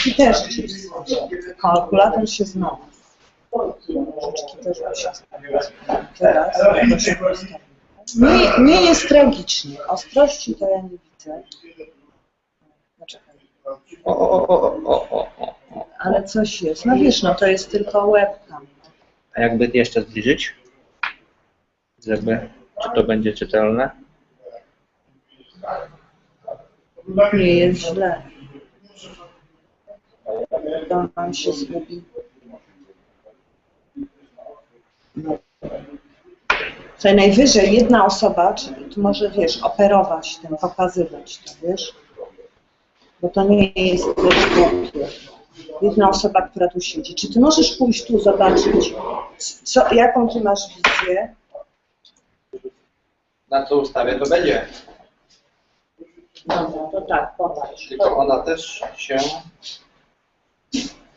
I też kalkulator się znowu. Rzeczki też by się teraz nie jest tragicznie. Ostrości to ja nie widzę. Poczekaj. Ale coś jest. No wiesz, no to jest tylko webcam. A jakby jeszcze zbliżyć? Żeby, czy to będzie czytelne? Nie jest źle. To nam się zgubi. No. Tutaj najwyżej jedna osoba, czyli tu może, wiesz, operować tym, pokazywać to, wiesz? Bo to nie jest głupie. Jedna osoba, która tu siedzi. Czy ty możesz pójść tu zobaczyć, jaką ty masz wizję? Na co ustawię, to będzie. Dobra, to tak, popatrz. Tylko ona też się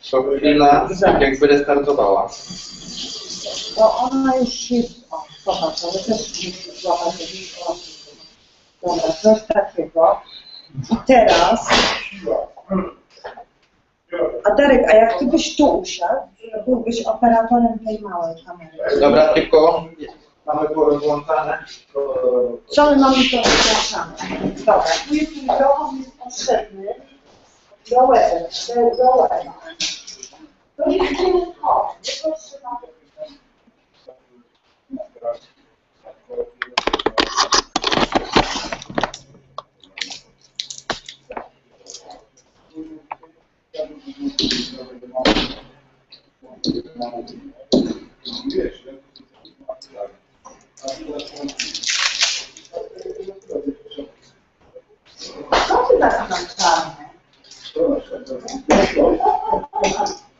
co chwila jakby restartowała. Bo ona już jest... O, popatrz, ale też musi złapać. Dobra, coś takiego. I teraz... A Darek, a jak ty byś tu usiadł, byłbyś operatorem tej małej kamery. Dobra, tylko mamy porozłączane. Co my mamy to rozłączane? Dobra, tu jest mikrofon, jest potrzebny do weba. To jest jeden hot, to trzeba... Co ty tak tam czarne?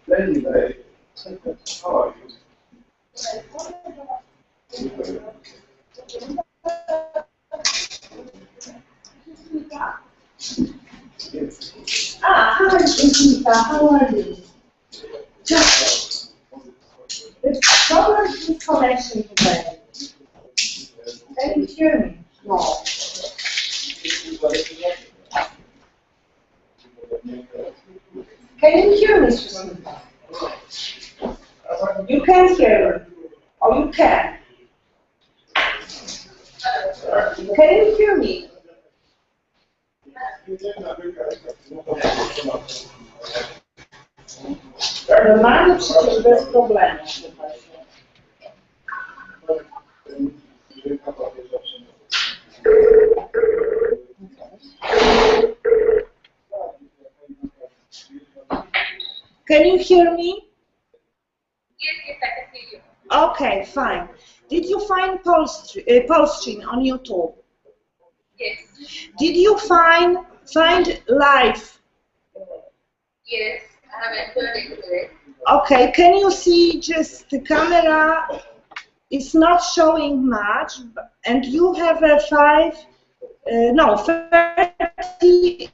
Hi, Anita. How are you? Just the problem is connection today. Can you hear me? No. Can you hear me, Susanna? You can hear me. Or you can. Can you hear me? Normalnie przecież bez problemu. Can you hear me? Yes, I can hear you. Okay, fine. Did you find Polstream on YouTube? Yes. Did you find live? Yes, I have entered into it. Okay, can you see just the camera is not showing much, and you have a 30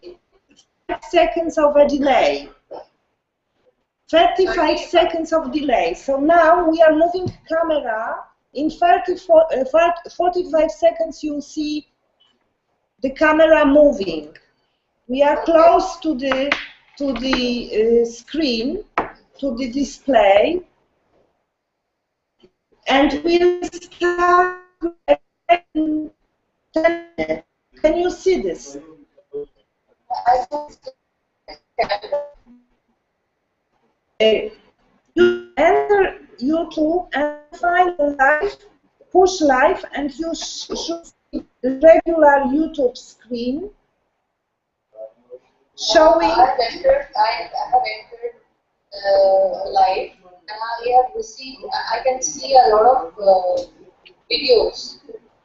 seconds of a delay. 35 seconds of delay. So now we are moving camera. In 45 seconds you'll see the camera moving. We are close to the screen, to the display, and we'll start. Can you see this? You enter YouTube and find live, push live, and you should see the regular YouTube screen showing. I have entered live, and I have received. I can see a lot of videos.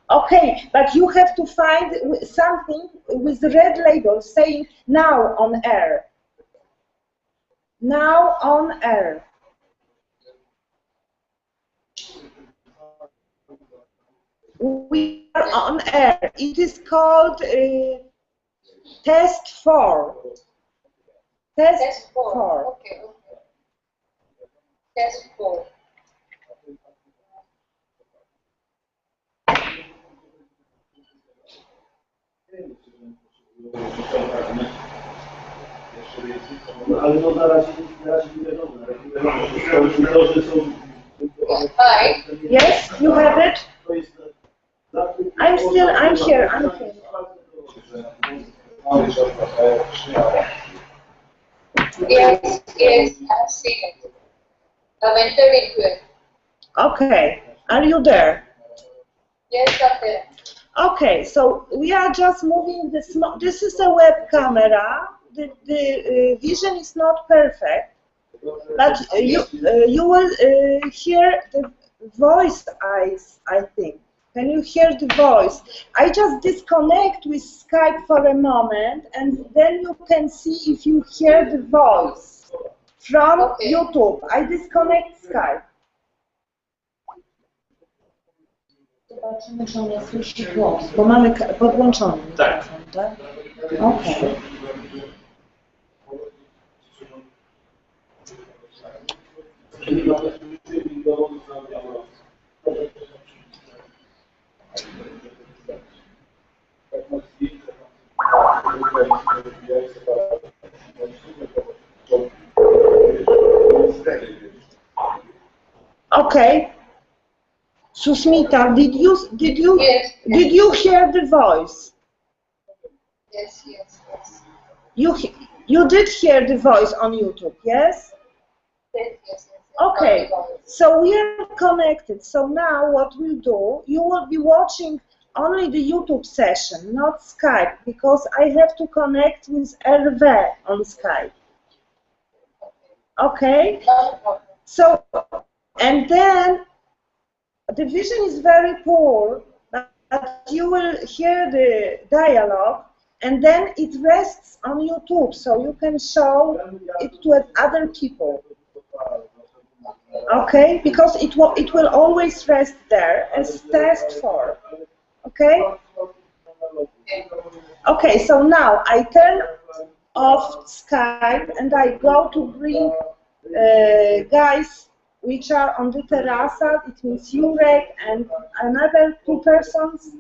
Okay, but you have to find something with the red label saying now on air. Now on air. We are on air. It is called test 4. Test 4. 4. Okay, okay. Test 4. Ale no na razie nie wiadomo. Że są... Hi. Yes, you have it? I'm here. Yes, I've seen it. I've entered into it. Okay. Are you there? Yes, I'm there. Okay, so we are just moving the small. This is a web camera. The vision is not perfect, but you will hear the voice. I think. Can you hear the voice? I just disconnect with Skype for a moment, and then you can see if you hear the voice from YouTube. I disconnect Skype. Zobaczymy, czy on słyszy głos, bo mamy podłączony mikrofon, tak? Okej. Okay. Susmita, did you hear the voice? Yes. You did hear the voice on YouTube, yes? Yes. Okay, so we are connected. So now what we'll do, you will be watching only the YouTube session, not Skype, because I have to connect with Hervé on Skype. Okay? So, and then the vision is very poor, but you will hear the dialogue, and then it rests on YouTube, so you can show it to other people. Okay, because it will always rest there as test 4. Okay? Okay, so now I turn off Skype and I go to bring guys which are on the terraza. It means Jurek and another 2 persons,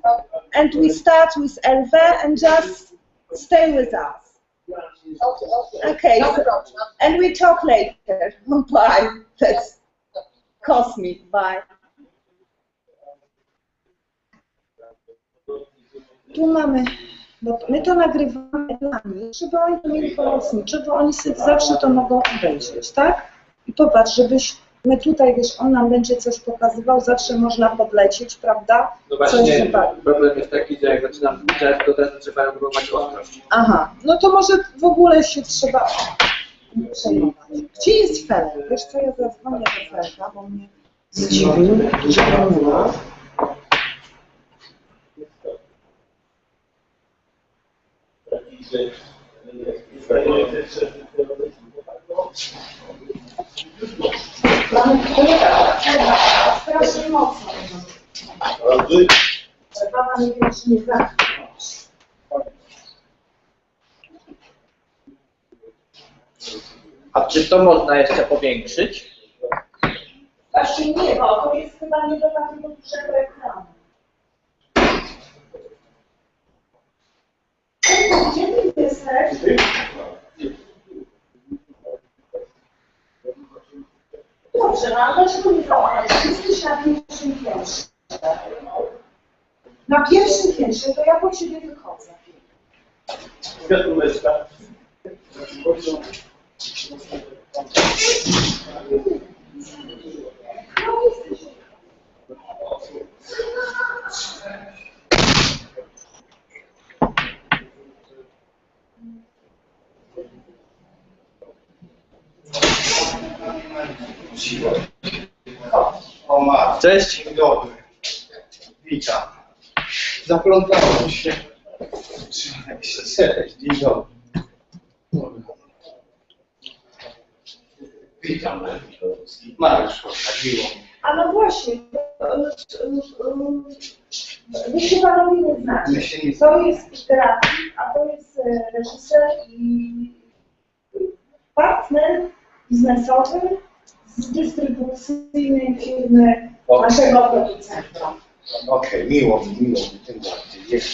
and we start with Hervé and just stay with us. Okay, so, and we talk later. Bye. That's cosmic. Bye. Tu mamy, bo my to nagrywamy dla nich, żeby oni to mieli pomocniczy, żeby oni sobie zawsze to mogą obejrzeć, tak? I popatrz, my tutaj, wiesz, on nam będzie coś pokazywał, zawsze można podlecieć, prawda? No właśnie, problem jest taki, że jak zaczynam pisać, to też trzeba próbować ostrość. Aha, no to może w ogóle się trzeba przejmować. Gdzie jest Felek? Wiesz co, ja zadzwonię do Felka, bo mnie zdziwił, że go nie ma. Strasznie mocno. Baba nie wie, czy nie zamknąć. A czy to można jeszcze powiększyć? Właśnie nie, bo to jest chyba nie do takiego dużego ekranu. Gdzie ty jesteś? Dobrze, no ale dlaczego nie zabrać? Jesteś na pierwszym piętrze. Na pierwszym piętrze, to ja po ciebie wychodzę. Światłóweczka. No jesteś. Cześć. Dzień dobry. Witam. Zaplątałem się. Cześć, dzień dobry. Witam. Mariusz, tak miło. A no właśnie, wy się panowie nie znacie. My się nie To jest grafik, a to jest reżyser i partner biznesowy z dystrybucyjnej firmy naszego producenta. Okej, miło mi tym bardziej. Jest.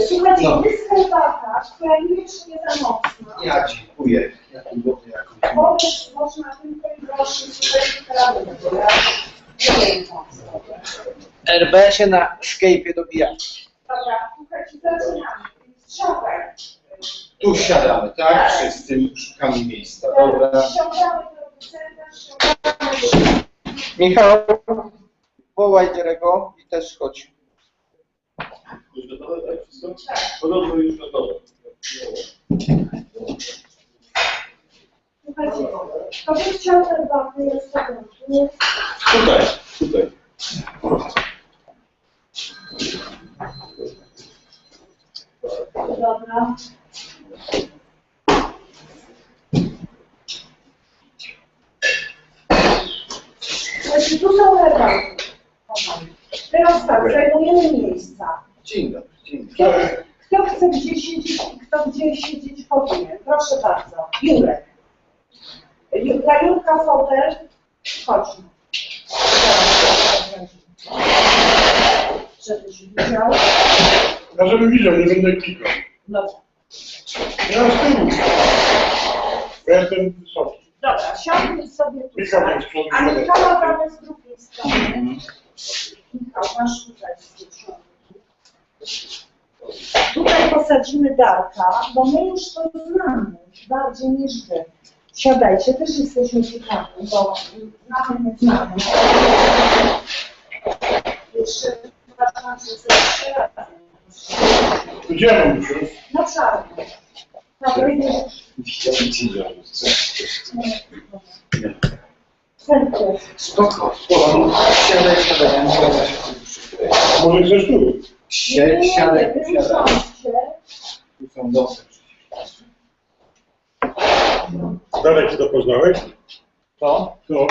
Słuchajcie, jest herbata, która już nie za mocna. Ja dziękuję. Ja tu lubię jakąś. Powiedz, można tylko i proszę sobie sprawy, bo ja nie wiem co. RB się na Skype'ie dobija. Dobra, słuchajcie, zaczynamy. Siadaj. Tu siadamy, tak? Wszyscy szukamy miejsca. Dobra. Ściągamy producenta, ściągamy. Michał, wołaj Jerego i też chodź. Już gotowe, tak? Wszystko? Podobno już gotowe. Słuchajcie, kto by chciał herbaty, jest to nie. Tutaj. Dobra. Słuchajcie, tu są herbaty. Teraz tak, zajmujemy miejsca. Dzień dobry, dzień dobry. Kto chce gdzie siedzieć i kto gdzie siedzieć powinien? Proszę bardzo. Jurek. Dla Jurka fotel. Chodź. Żebyś widział. Ja żebym widział, nie będę klikał. Dobrze. Ja z tyłu. Ja jestem wysoki. Dobra, siądźmy sobie Klikam tutaj. jest z przodu. A Michała damy z drugiej strony. Michał, masz tutaj z tej strony. Tutaj posadzimy Darka, bo my już to znamy bardziej niż wy. Siadajcie, też jesteśmy ciekawi, bo znamy, nie znamy. Jeszcze uważam, że ze 3 razy. Gdzie mam już? Na czarno. Dobra, Dzień dobry. Serce. Spoko. Siadaj. Może chcesz tu? Siadaj. Usiądźcie. Tu są dosyć. Dalej to poznałeś? To? To,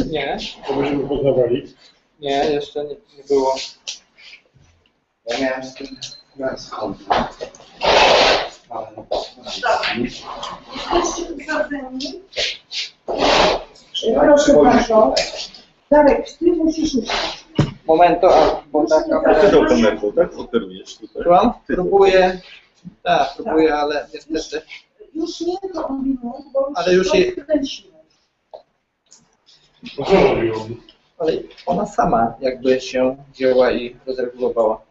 Nie, to będziemy poznawali. nie, jeszcze nie było. Ja miałem z tym raz kontakt. Ale... Jesteście usadzeni. Proszę bardzo. Darek, ty musisz usiąść. Momento, bo ta Ty kamera... tą kamerką, tak? Operujesz tutaj. Słucham? Próbuję, próbuję, ale niestety. Już nie kombinuj, bo już Ale już to je- skręciłeś. No co robią? Ale ona sama jakby się wzięła i rozregulowała.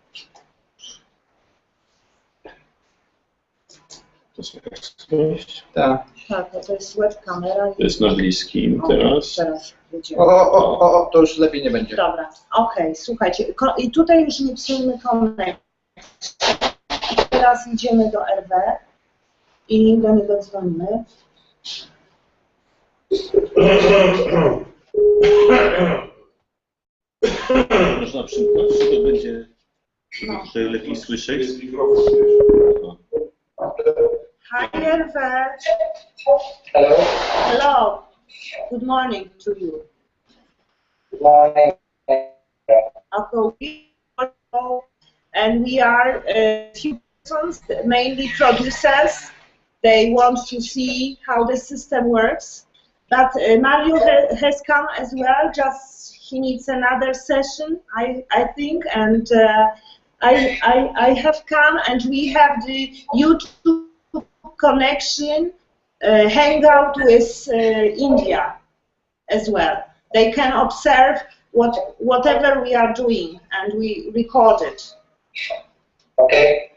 To słychać. Tak. Tak, to jest webkamera. To jest na bliskim teraz. Teraz jedziemy. O, to już lepiej nie będzie. Dobra, okej, słuchajcie, i tutaj już nie psujmy konekcji. Teraz idziemy do RW i do niego dzwonimy. Można przymknąć, czy to będzie No. tutaj lepiej słyszeć? Jest mikrofon. Hi RW. Hello. Hello. Good morning to you. Good morning. And we are few persons, mainly producers. They want to see how the system works. But Mario has come as well. Just he needs another session, I think, and I have come, and we have the YouTube connection, hangout with India as well. They can observe whatever we are doing, and we record it. Okay.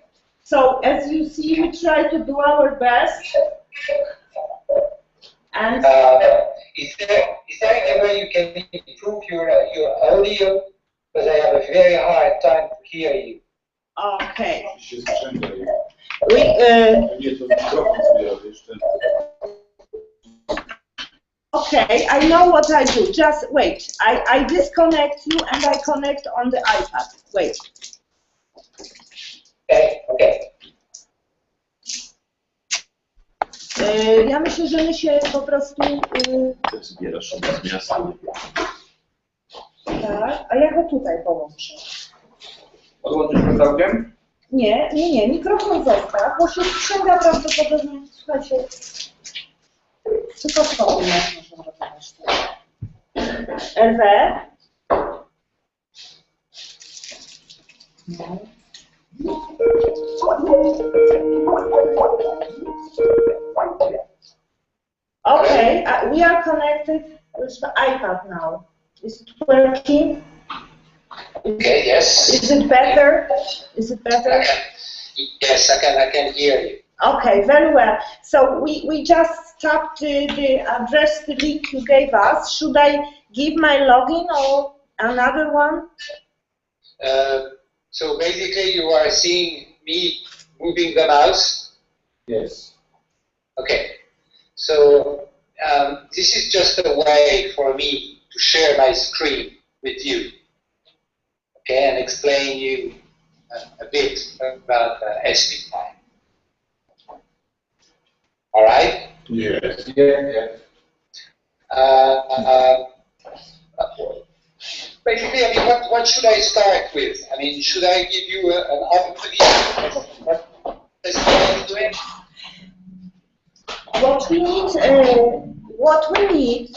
So as you see, we try to do our best. And Is there any way you can improve your audio? Because I have a very hard time to hear you. okay, Się sprzęgaj. we Nie, to mikrofon zbiera, wiesz, ten... okay. I know what I do. Just wait. I disconnect you and I connect on the iPad. Wait. Okay. Okay. Ja myślę, że my się po prostu Ty zbierasz obraz z miasta. tak. A ja go tutaj połączę. Podłączysz go całkiem? Nie, mikrofon zostaw, bo się sprzęga prawdopodobnie. Słuchajcie. Co to są u nas można robić? RW? Okay, we are connected with the iPad now. Is it working? Okay, yes. Is it better? Is it better? Yes, I can hear you. Okay, very well. So we just tapped the address, the link you gave us. Should I give my login or another one? So basically you are seeing me moving the mouse? Yes. Okay. So this is just a way for me to share my screen with you. Okay, and explain you a bit about SPI. All right? Yes. Yeah. Basically, I mean, what should I start with? I mean, should I give you an overview of what SPI is doing? What we need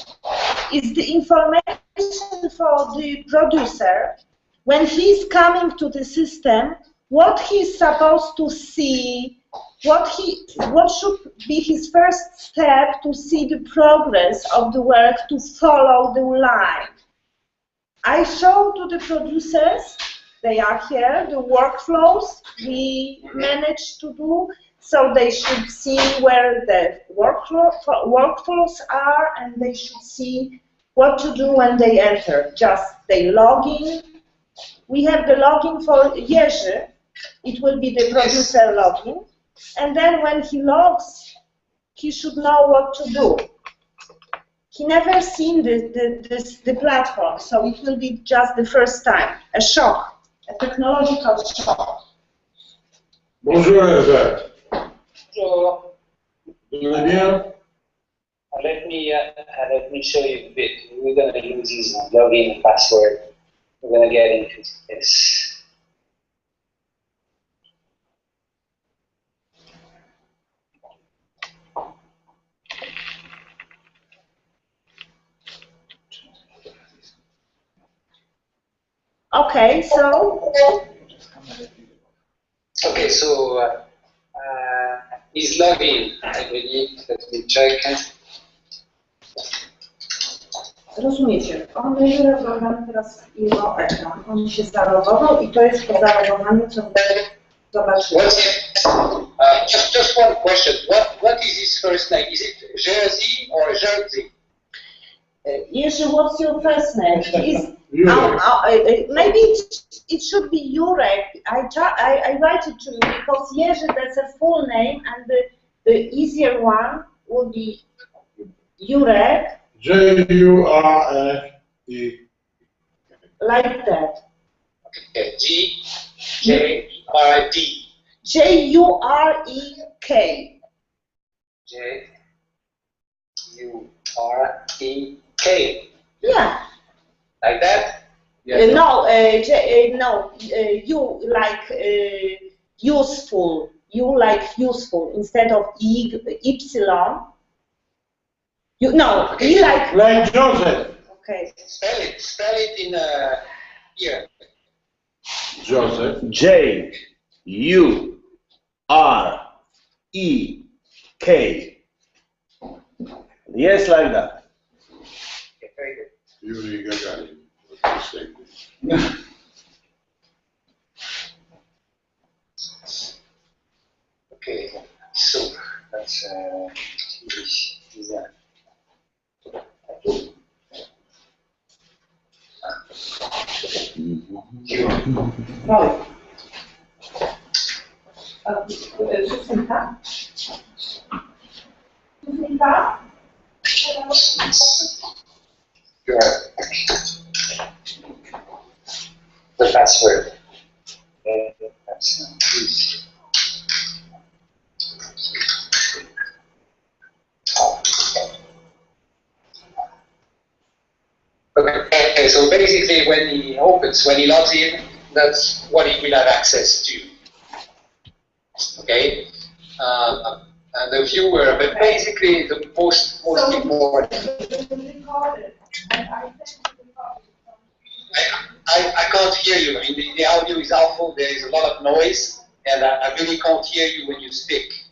is the information for the producer when he's coming to the system, what he's supposed to see, what should be his first step to see the progress of the work, to follow the line. I show to the producers, they are here, the workflows we managed to do, so they should see where the workflows are, and they should see what to do when they enter. Just they log in. We have the login for Jerzy. It will be the producer login. And then when he logs, he should know what to do. He never seen the platform, so it will be just the first time. A shock, a technological shock. Bonjour Herbert. So Vous allez bien? let me show you a bit. We're going to use this login and password. We're going to get into this. Okay, so he's logged in, I believe. Let me check. rozumiecie, on jest zalogowany teraz w jego ekran. On się zalogował i to jest po zalogowaniu, co zobaczymy. Just one question. What is his first name? Is it Jerzy or Jerzy? Jerzy, what's your first name? Jurek. Maybe it should be Jurek. I write it to you because Jerzy, that's a full name, and the easier one would be Jurek. J-U-R-E. Like that. Okay. G-J-R-D. J-U-R-E-K. J-U-R-E-K. Yeah. Like that? Yes. You like useful. You like useful instead of Y. You like. Like Joseph. Okay. Spell it in here. Joseph. J-U-R-E-K. Yes, like that. Okay, very good. Yuri Gagarin. Okay, so that's design. Right. Susanka? The password. That's okay, so basically when he logs in, that's what he will have access to. Okay? the viewer, but basically the most important. I can't hear you. I mean, the audio is awful. There is a lot of noise, and I really can't hear you when you speak.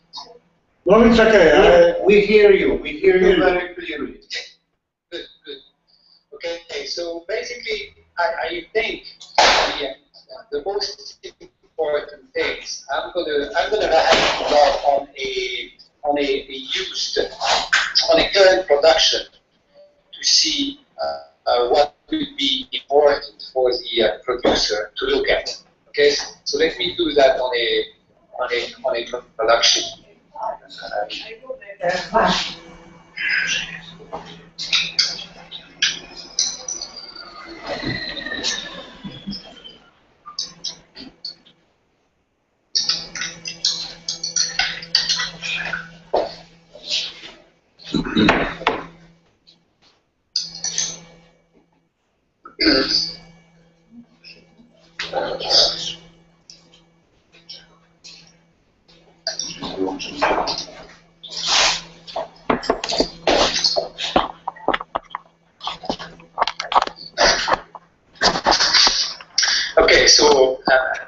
No, it's okay. We hear you. We hear you very clearly. Good, good. Okay, so basically, I think the most important things. I'm gonna have to go on a current production to see what will be important for the producer to look at. Okay, so let me do that on a production. Okay, so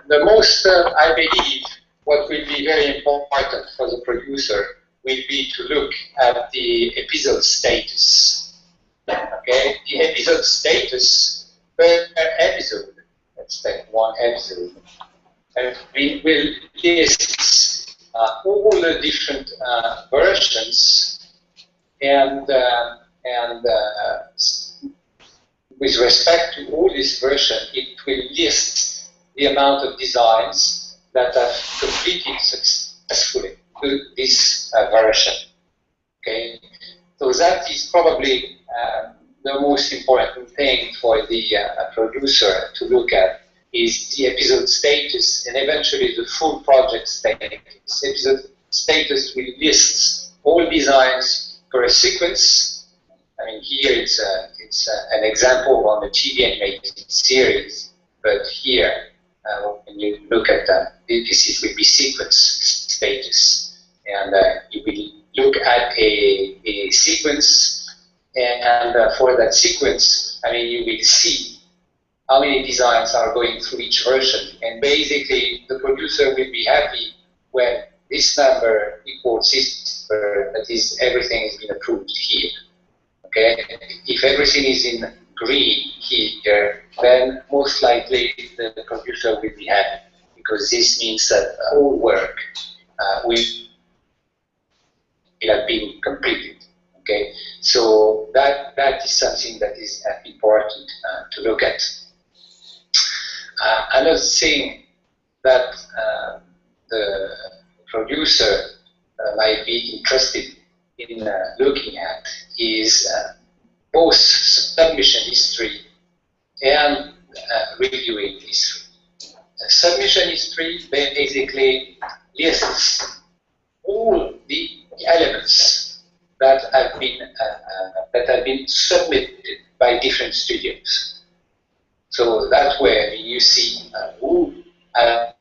the most, I believe, what will be very important for the producer will be to look at the episode status. Okay, the episode status per episode, let's take one episode, and we will list all the different versions and with respect to all this version, it will list the amount of designs that have completed successfully to this version. Okay, so that is probably the most important thing for the producer to look at is the episode status and eventually the full project status. Episode status will list all designs for a sequence. I mean, here it's an example on the TV animated series, but here, when you look at this will be sequence status, and you will look at a sequence, and for that sequence, I mean, you will see how many designs are going through each version, and basically, the producer will be happy when this number equals this number, that is, everything has been approved here. Okay, if everything is in green here, then most likely the producer will be happy because this means that the whole work will have been completed. Okay, so that is something that is important to look at. Another thing that the producer might be interested in looking at is both submission history and reviewing history. Submission history basically lists all the elements that have been submitted by different studios. So that's where you see who has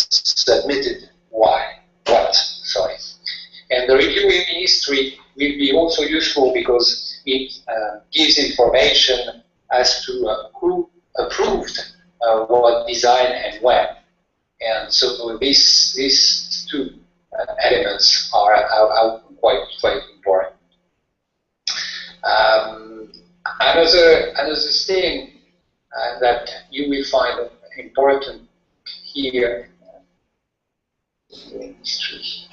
submitted what. And the reviewing history will be also useful because it gives information as to who approved what design and when. And so these two elements are quite important. Another thing that you will find important here in history.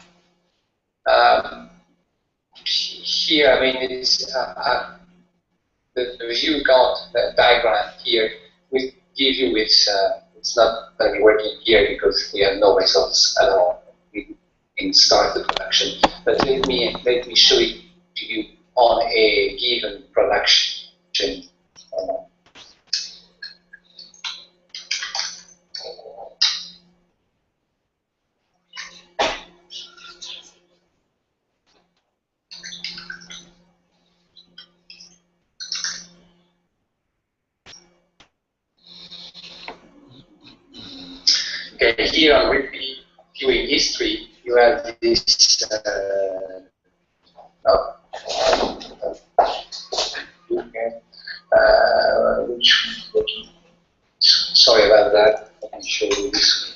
Here, I mean, it's the view count diagram here will give you it's not going to be working here because we have no results at all. We can start the production, but let me show it to you on a given production. Okay, here I'm reviewing history. you have this. Sorry about that. I can show you this.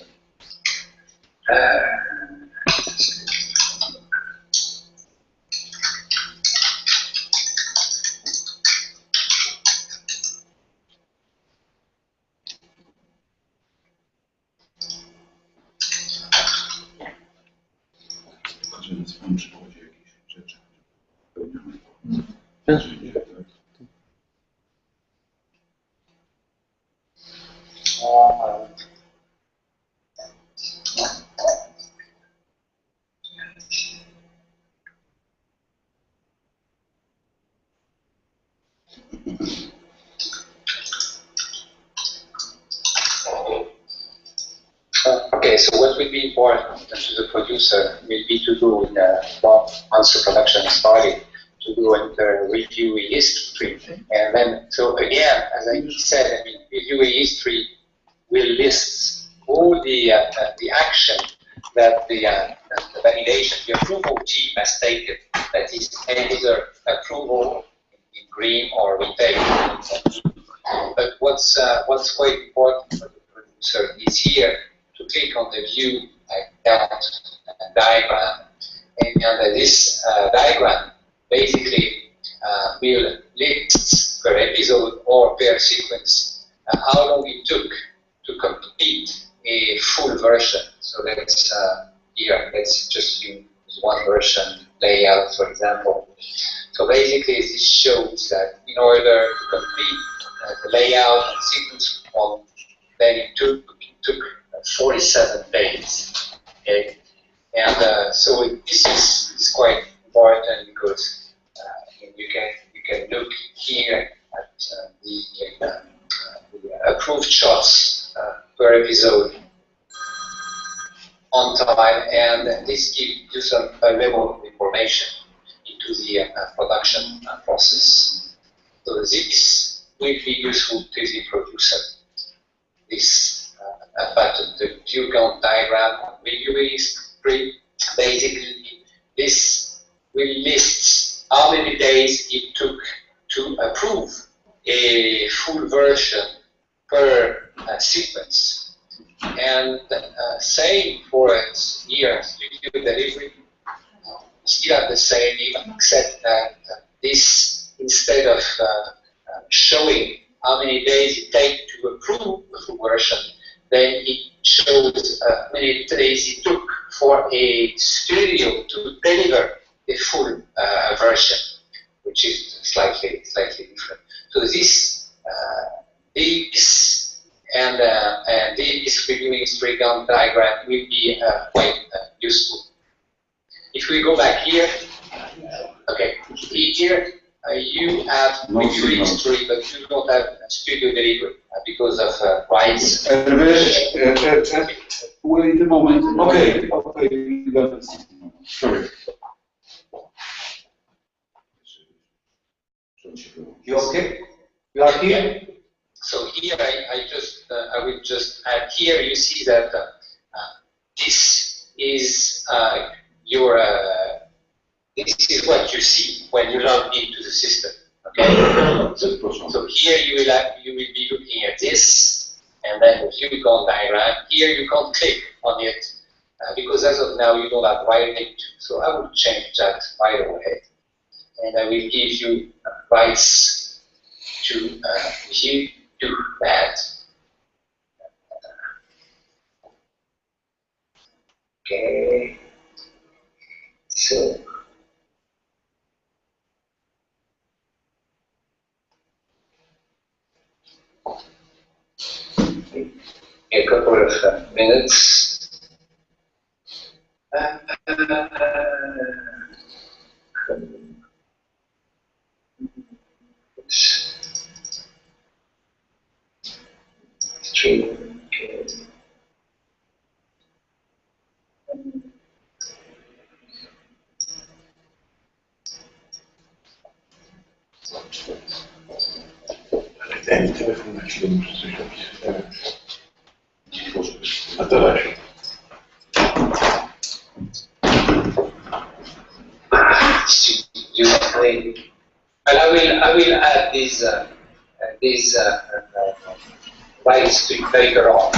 Że na swoim przykładzie jakieś rzeczy pełniamy. Okay, so what will be important to the producer will be to do in once the production is started, to do a review history, and then so again, as I said, I mean, review history will list all the action that the validation, the approval team has taken. That is either approval in green or retail. But what's quite important for the producer is here to click on the view account diagram, and under this diagram basically will list per episode or per sequence how long it took to complete a full version. So let's here, let's just use one version layout, for example. So basically this shows that in order to complete the layout and sequence one, then it took 47 days. Okay, and so this is quite important because you can look here at the approved shots per episode on time, and this gives you some level of information into the production process. So this will be useful to the producer. This pattern, the view count diagram on review history, basically this will list how many days it took to approve a full version per sequence. And same for here, studio delivery, still the same, except that this, instead of showing how many days it takes to approve a full version, then it shows how many days it took for a studio to deliver a full version, which is slightly different. So this this review history count diagram will be quite useful. If we go back here, okay, here you have review history, but you don't have studio delivery because of rights. Wait a moment. Okay. Sorry. You okay? You are here? So here I will just add here. You see that this is this is what you see when you log into the system. Okay. So here you will be looking at this, and then the view count diagram. Here you can't click on it because as of now you don't have writing to. So I will change that right away, and I will give you rights to view to that. Okay. So. A couple of minutes. Okay. Daj mi telefon na chwilę, muszę coś robić. A teraz. using. But I will add these rights to it later on. I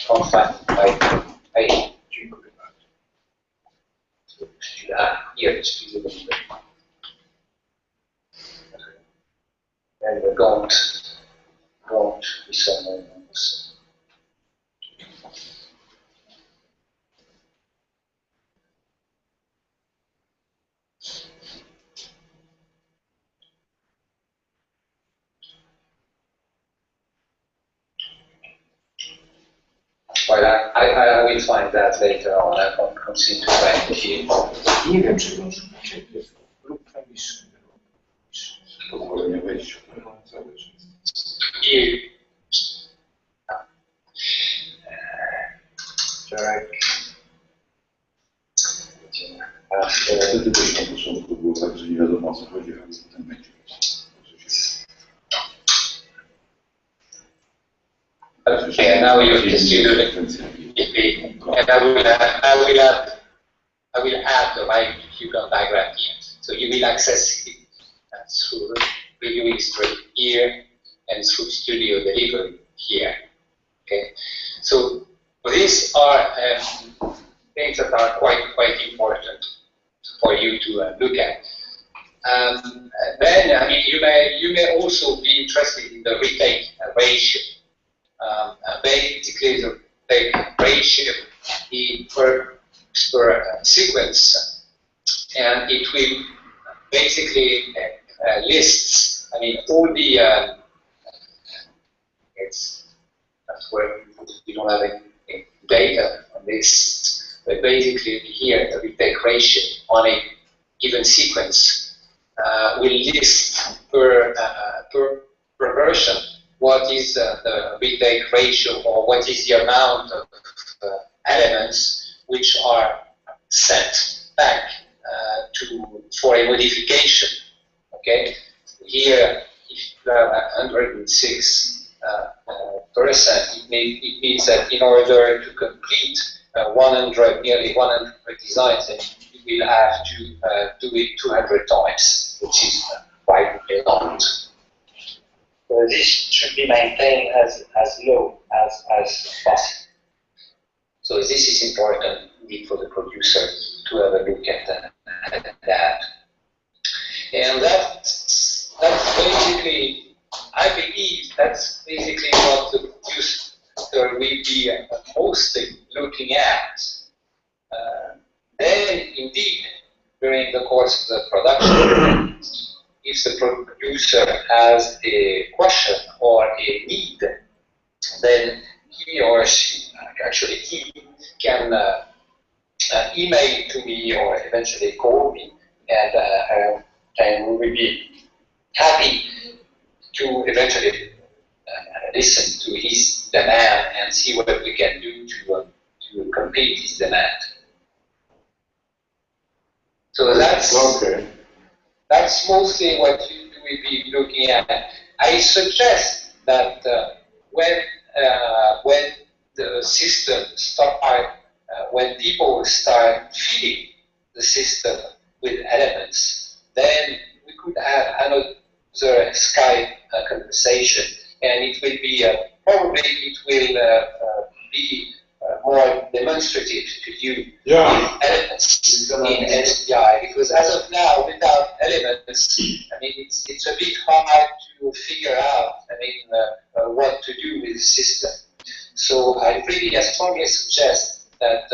can't find it. Here it's and we don't be someone else. Well, I will find that later on. I can't seem to find it here. Nie wiem, czy może jest lub niższy. Pozwolenie wejścia. Zależy. Here. Direct. Wtedy też na początku było tak, że nie wiadomo o co chodzi, ale potem będzie. Okay, now you still do it. And I will add the right Hugon diagram here. So you will access it through Preview History here and through Studio Delivery here. Okay, so these are things that are quite important for you to look at. Then I mean, you may also be interested in the retake ratio. Basically, the retake ratio per sequence, and it will basically lists. I mean, all the that's where you don't have any data on this, but basically here the retake ratio on a given sequence will list per version what is the retake ratio, or what is the amount of elements which are sent back for a modification. Okay, here if you have 106%, it means that in order to complete nearly 100 designs, then you will have to do it 200 times, which is quite a lot. So this should be maintained as low as possible. So this is important indeed for the producer to have a look at that. And that's basically, I believe that's basically what the producer will be mostly looking at. Then indeed, during the course of the production, if the producer has a question or a need, then he or she, actually he, can email to me or eventually call me, and we will be happy to eventually listen to his demand and see what we can do to complete his demand. So that's okay. That's mostly what you will be looking at. I suggest that when the system when people start feeding the system with elements, then we could have another Skype conversation, and it will be probably it will be more demonstrative to you with elements in SPI, because as of now, without elements, I mean, it's a bit hard to figure out, I mean, what to do with the system. So I really strongly suggest that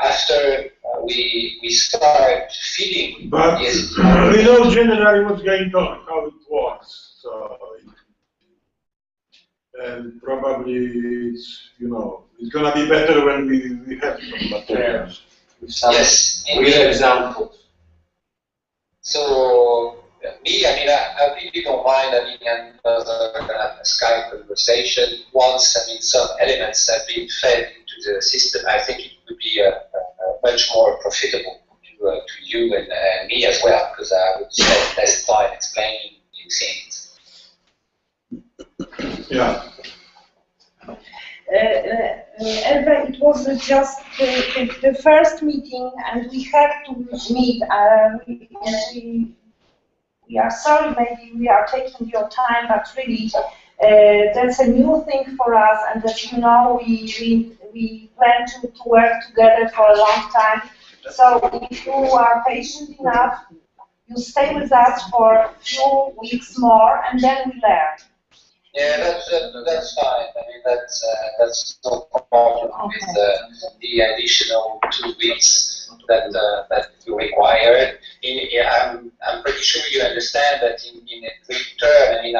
after we start feeding, but we know generally what's going on, how it works. So, and probably it's, you know, it's gonna be better when we have some materials. Yes, real examples. So me, I mean, I really don't mind. I mean, a Skype conversation. Once, I mean, some elements have been fed into the system, I think it would be much more profitable to you and me as well, because I would spend less time explaining new things. Yeah. Elva, it was just the first meeting, and we had to meet. We we are sorry, maybe we are taking your time, but really, that's a new thing for us, and as you know, we plan to work together for a long time. So if you are patient enough, you stay with us for a few weeks more, and then we learn. Yeah, that's fine. I mean, that's no problem with the additional 2 weeks that you require. I'm pretty sure you understand that in a return, I mean, I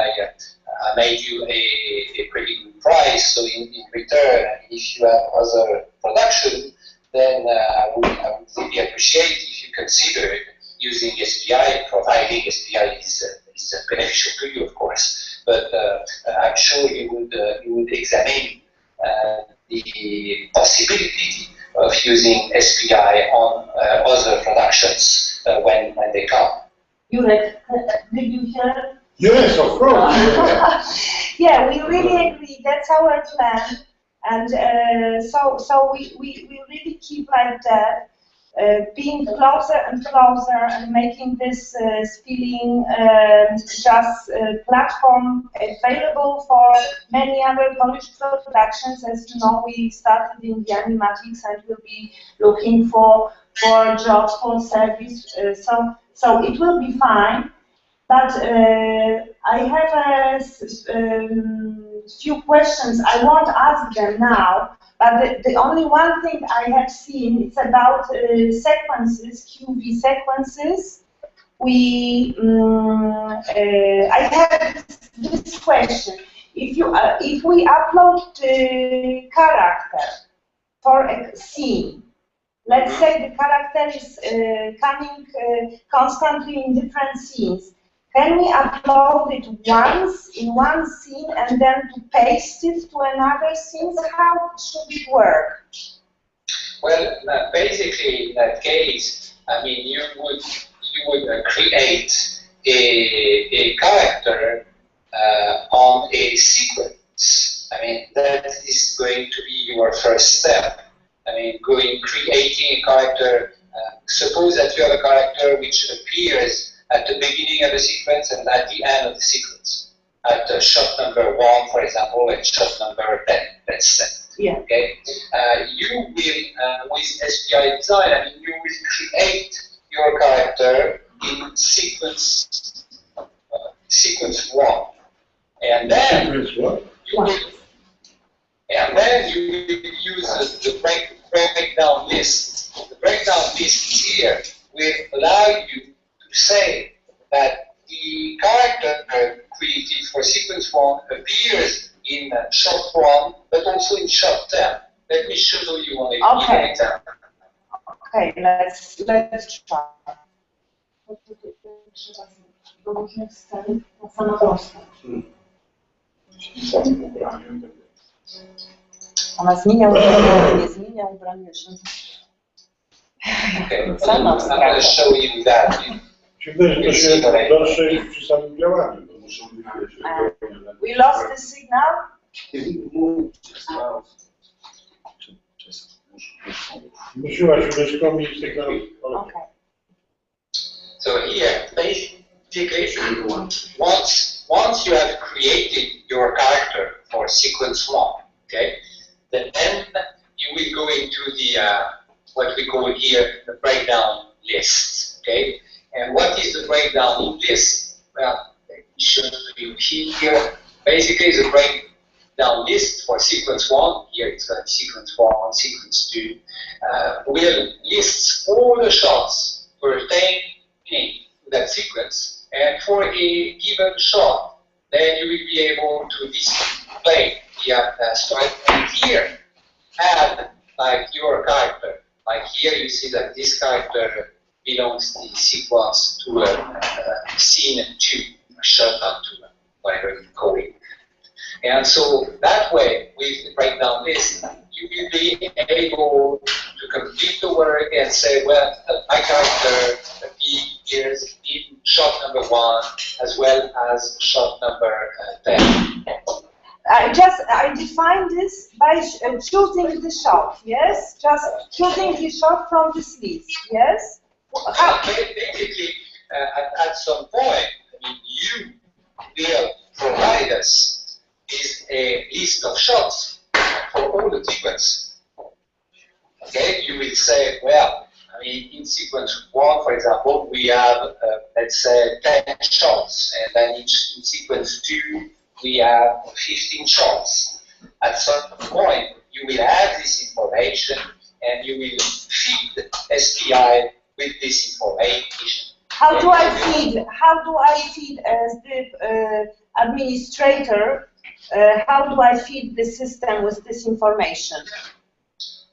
made you a pretty good price. So in return, if you have other production, then I would really appreciate if you consider using SPI, providing SPI is beneficial to you, of course. But I'm sure you would examine the possibility of using SPI on other productions when they come. Jurek, did you hear? Yes, of course. Yeah, we really agree. That's our plan, and so we really keep like that. Being closer and closer and making this spilling just platform available for many other Polish productions. As you know, we started in the animatics and will be looking for jobs, for service. So it will be fine. But I have a few questions. I won't ask them now. But the only one thing I have seen is about sequences, QV sequences. I have this question: if we upload the character for a scene, let's say the character is coming constantly in different scenes. Can we upload it once in one scene and then to paste it to another scene? How should it work? Well, basically, in that case, I mean, you would create a character on a sequence. I mean, that is going to be your first step. I mean, creating a character. Suppose that you have a character which appears at the beginning of the sequence and at the end of the sequence. At shot number 1, for example, and shot number 10, let's say. Yeah. Okay. You will, with SPI design, I mean, you will create your character in sequence 1, and then you will use the breakdown list. The breakdown list here will allow you to say that the character created for sequence 1 appears in shot 1, but also in shot 10. Let me show you on an example. Okay, let's try. Ona zmienia ubranie, nie zmienia ubranie. Okay, I'm going to show you that. To się gorsze przy samym działaniu, bo muszą być. We lost the signal. Musiałaś myszką mieć sygnał. Okay. So here, basically, once you have created your character for sequence 1, okay, then you will go into the what we call here the breakdown list, okay. And what is the breakdown list? Well, let me show you here. Basically, the breakdown list for sequence 1. Here it's got sequence 1, sequence 2. Will list all the shots pertaining to that sequence, and for a given shot, then you will be able to display the stripe. And here, add like your character. Like here, you see that this character belongs to the sequence to scene 2, shot up to whatever you call it. And so that way, with the breakdown list, you will be able to complete the work and say, well, my character appears in shot number 1 as well as shot number 10. I define this by choosing the shot, yes? Just choosing the shot from this list, yes? Basically, at some point, I mean, you will provide us with a list of shots for all the sequence. Okay, you will say, well, I mean, in sequence 1, for example, we have, let's say, 10 shots, and then in sequence 2, we have 15 shots. At some point, you will have this information, and you will feed SPI with this information. How do I feed? How do I feed as the administrator? How do I feed the system with this information?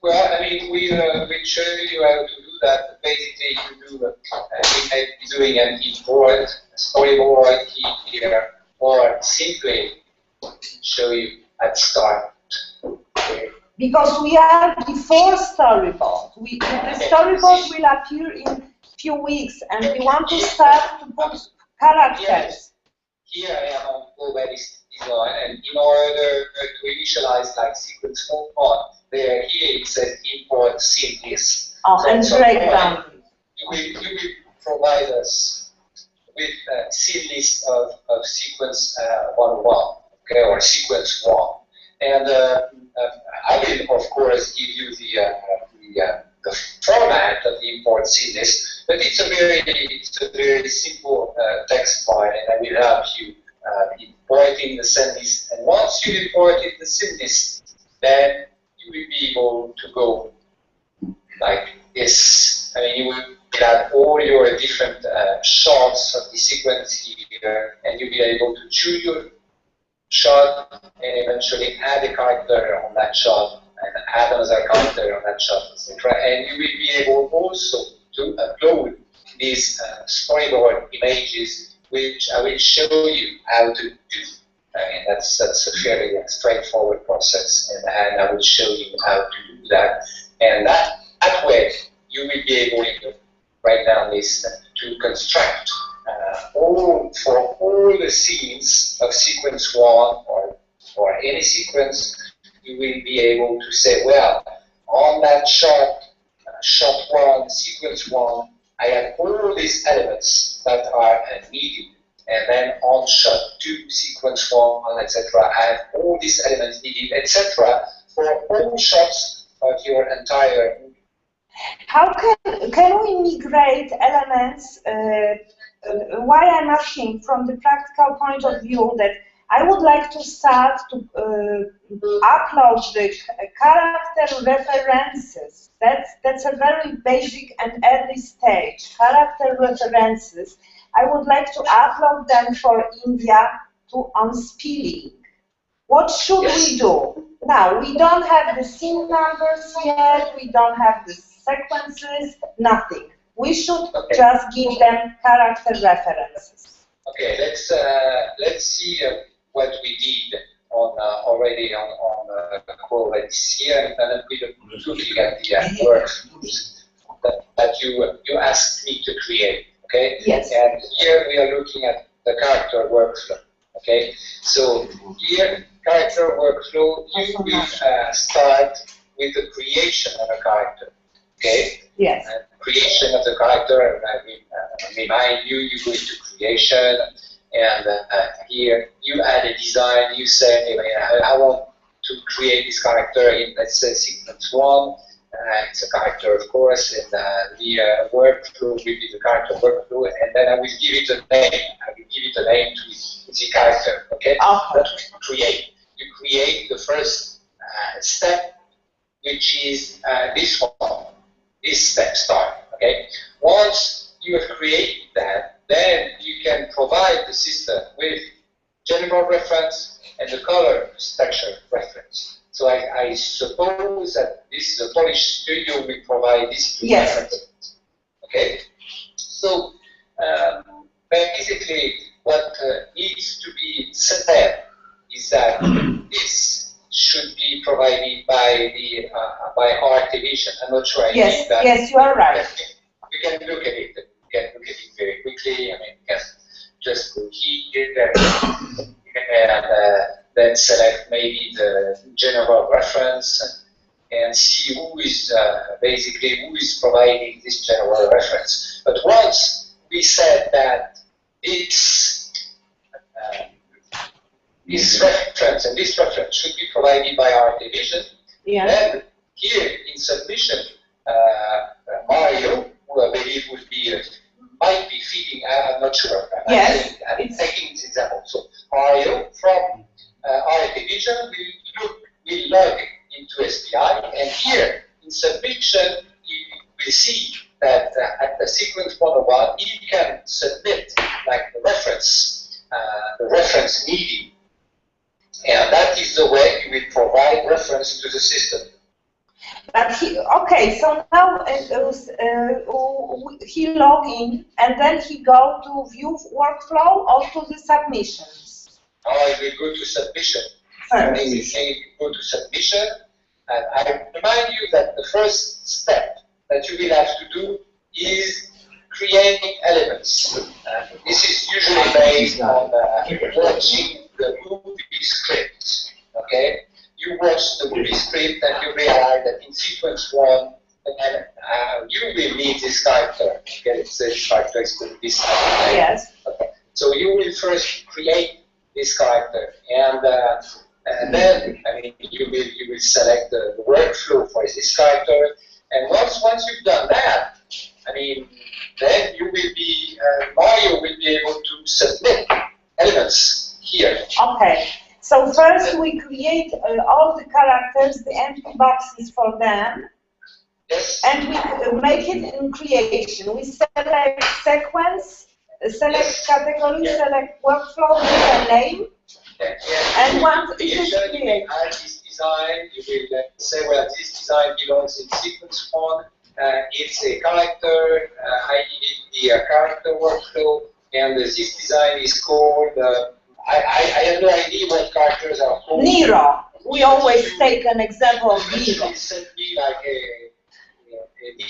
Well, I mean, we'll show you how to do that. Basically, you do we may be doing an import, storyboard here, or simply show you at start. Okay. Because we are before storyboard. The storyboard will appear in few weeks, and we want to start to put characters. Here I am on already design, and in order to initialize like sequence 1, here it says import scene list. Oh, so and breakdown. You will provide us with a scene list of sequence 1.1, okay, or sequence 1, and I will of course give you the format of the import scene list, but it's a very simple text file, and I will help you importing the scene list. And once you imported the scene list, then you will be able to go like this. I mean, you will have all your different shots of the sequence here, and you'll be able to choose your shot and eventually add a character on that shot and add another character on that shot, etc. And you will be able also to upload these storyboard images, which I will show you how to do. And that's a fairly straightforward process, and I will show you how to do that. And that way, you will be able to write down this to construct for all the scenes of sequence 1 or any sequence. You will be able to say, well, on that shot 1, sequence 1, I have all these elements that are needed. And then on shot 2, sequence 1, etc., I have all these elements needed, etc., for all shots of your entire movie. How can we migrate elements? Why I'm asking from the practical point of view that I would like to start to upload the character references. That's a very basic and early stage. Character references. I would like to upload them for India on Spilling. What should we do? Now, we don't have the scene numbers yet, we don't have the sequences, nothing. We should just give them character references. Okay, let's see what we did already on the call this year, and then we're looking at the workflows that you asked me to create. Okay? Yes. And here we are looking at the character workflow. Okay? So here, character workflow, you will start with the creation of a character. Okay? Yes. And creation of the character, and I will remind you, you go into creation, and here you add a design, you say, I want to create this character in, let's say, sequence 1. It's a character, of course, and the workflow will be the character workflow, and then I will give it a name. I will give it a name to the character. Okay? That's what you create. You create the first step, which is this one, this step start. Okay? Once you have created that, then you can provide the system with general reference and the color texture reference. So I suppose that this is a Polish studio will provide this reference. Okay? So basically what needs to be set up is that this should be provided by the by Artivision. I'm not sure I yes, that. Yes, you are right. You can look at it. You can look at it very quickly. I mean, you can just go here and then select maybe the general reference and see who is basically who is providing this general reference. But once we said that this reference and this reference should be provided by our division. Yes. Then here in submission, Mario, who I believe would be might be feeding. I'm not sure. Yes. I'm taking this example. So Mario from our division will log into SPI, and here in submission you will see that at the sequence 101 he can submit like the reference needed. And that is the way you will provide reference to the system. But okay, so now he log in and then he go to view workflow or to the submissions? Now I will go to submission. Basically, go to submission, and I remind you that the first step that you will have to do is creating elements. This is usually based on watching the movie script. Okay, you watch the movie script and you realize that in sequence 1, and you will need this character. Okay, this character is going to be this. Yes. Okay. So you will first create this character, and then I mean you will select the workflow for this character, and once you've done that, I mean then you will be Mario will be able to submit elements here. Okay. So first we create all the characters, the empty boxes for them, Yes. and we make it in creation. We select sequence, select category, select workflow with a name, and once it is created. Add this design, you will say, well, this design belongs in sequence 1. It's a character. I need the character workflow, and this design is called. I have no idea what characters are called. Nero. We always take an example of Nero. Send me like a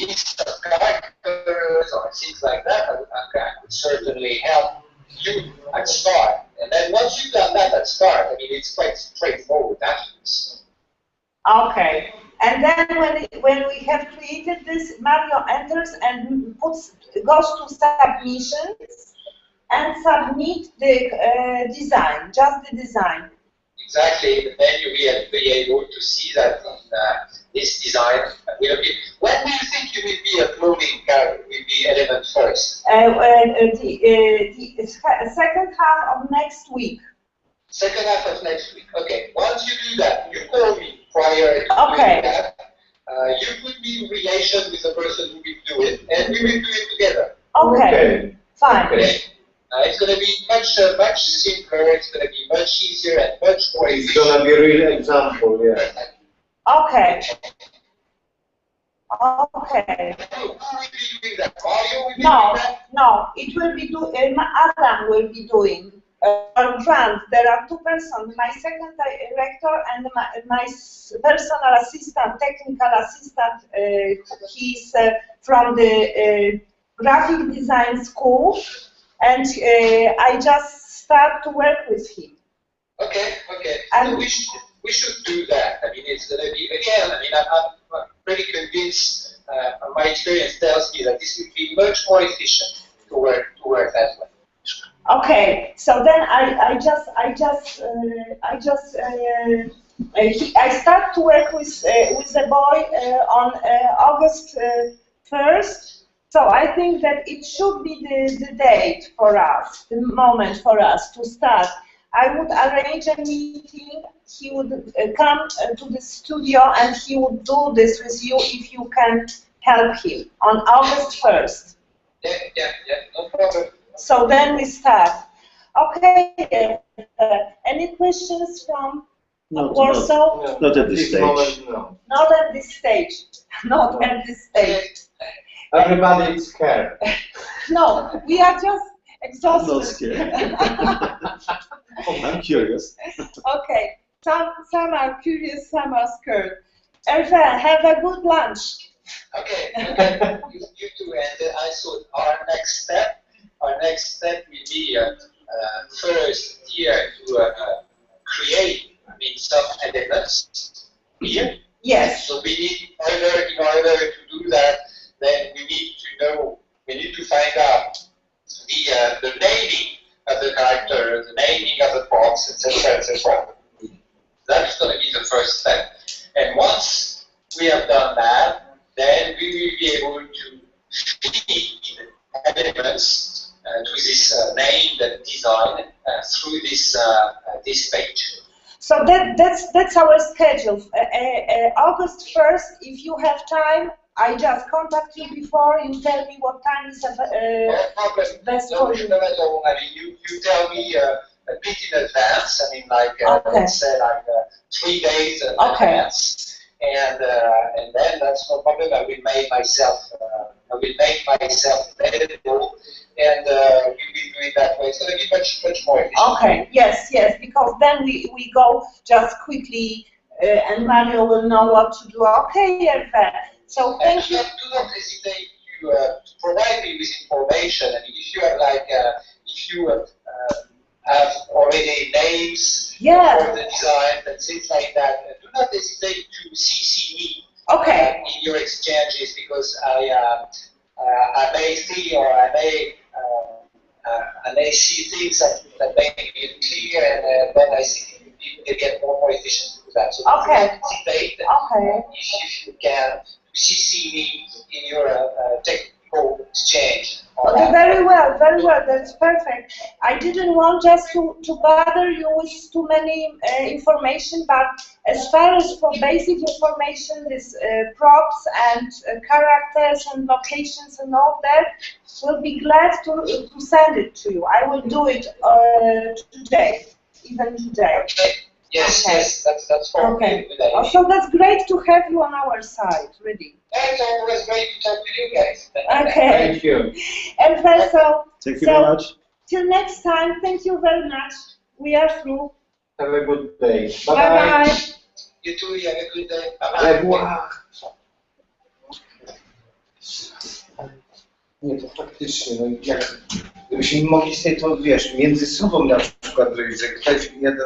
list of characters or things like that. I could certainly help you at start. And then once you've done that at start, I mean, it's quite straightforward afterwards. Okay. And then when we have created this, Mario enters and goes to submissions and submit the design, just the design. Exactly. Then you will be able to see that this design will be. When do you think you will be uploading the element first? The second half of next week. Second half of next week. Okay. Once you do that, you call me prior to Okay. doing that. You put me in relation with the person who will do it, and we will do it together. Okay. Fine. Okay. It's going to be much simpler. It's going to be much easier and much more It's efficient. gonna be a real example, yeah. Okay. Okay. Who will be doing that? Mario will be doing that? No. It will be Adam will be doing. Grant. There are two persons. My second director and my personal assistant, technical assistant. He's from the graphic design school. And I just start to work with him. Okay. And So we should do that. I mean, it's going to be, again, I mean, I'm pretty convinced, my experience tells me that this would be much more efficient to work that way. Okay, so then I start to work with the boy on August 1st. So I think that it should be the date for us, the moment for us to start. I would arrange a meeting. He would come to the studio and he would do this with you if you can help him on August 1st. Yeah, no problem. So then we start. Okay, any questions from Warsaw? Not at this stage. Moment, no. Not at this stage. Not at this stage. Everybody is scared. No, we are just I'm exhausted. not scared. I'm curious. Okay, some are curious, some are scared. Hervé, have a good lunch. Okay, you too. And I thought our next step will be first here to create, some elements here. Yes. So we need, in order to do that, then we need to find out the naming of the character, the naming of the props, etc., etc. That's going to be the first step. And once we have done that, then we will be able to feed elements to this named design through this page. So that's our schedule. August 1st, if you have time, I just contact you before, you tell me what time is No problem. best No for problem you. at all. I mean, you tell me a bit in advance. I mean, like Okay. let's say like 3 days in Okay. advance, and then that's no problem. I will make myself available, and we will do it that way. It's going to be much more efficient. Okay, yes, because then we go just quickly and Mario will know what to do. Okay, Hervé. So And thank you. do not hesitate to provide me with information. I mean, if you have like, if you have already names Yeah. for the design and things like that, do not hesitate to CC me Okay. in your exchanges, because I may see or I may see things that make it clear, and then I think you get more efficient to do that. So Okay. do not hesitate Okay. if you can CC me in your technical exchange. Okay, very well, that's perfect. I didn't want just to bother you with too many information, but as far as for basic information, this props and characters and locations and all that, we'll be glad to send it to you. I will do it today, even today. Okay. Yes, Okay. yes, that's probably Okay. a good idea. So that's great to have you on our side, really. It's always great to talk to you guys. Okay. Thank you. And so, Thank you very much. till next time, thank you very much. We are through. Have a good day. Bye-bye. You too, you have a good day. Au Bye-bye. revoir. Nie, to faktycznie, no jak, gdybyśmy mogli sobie to, wiesz, między sobą na przykład zrobić, że ktoś jeden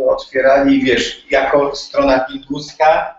otwierali, wiesz, jako strona pinguska,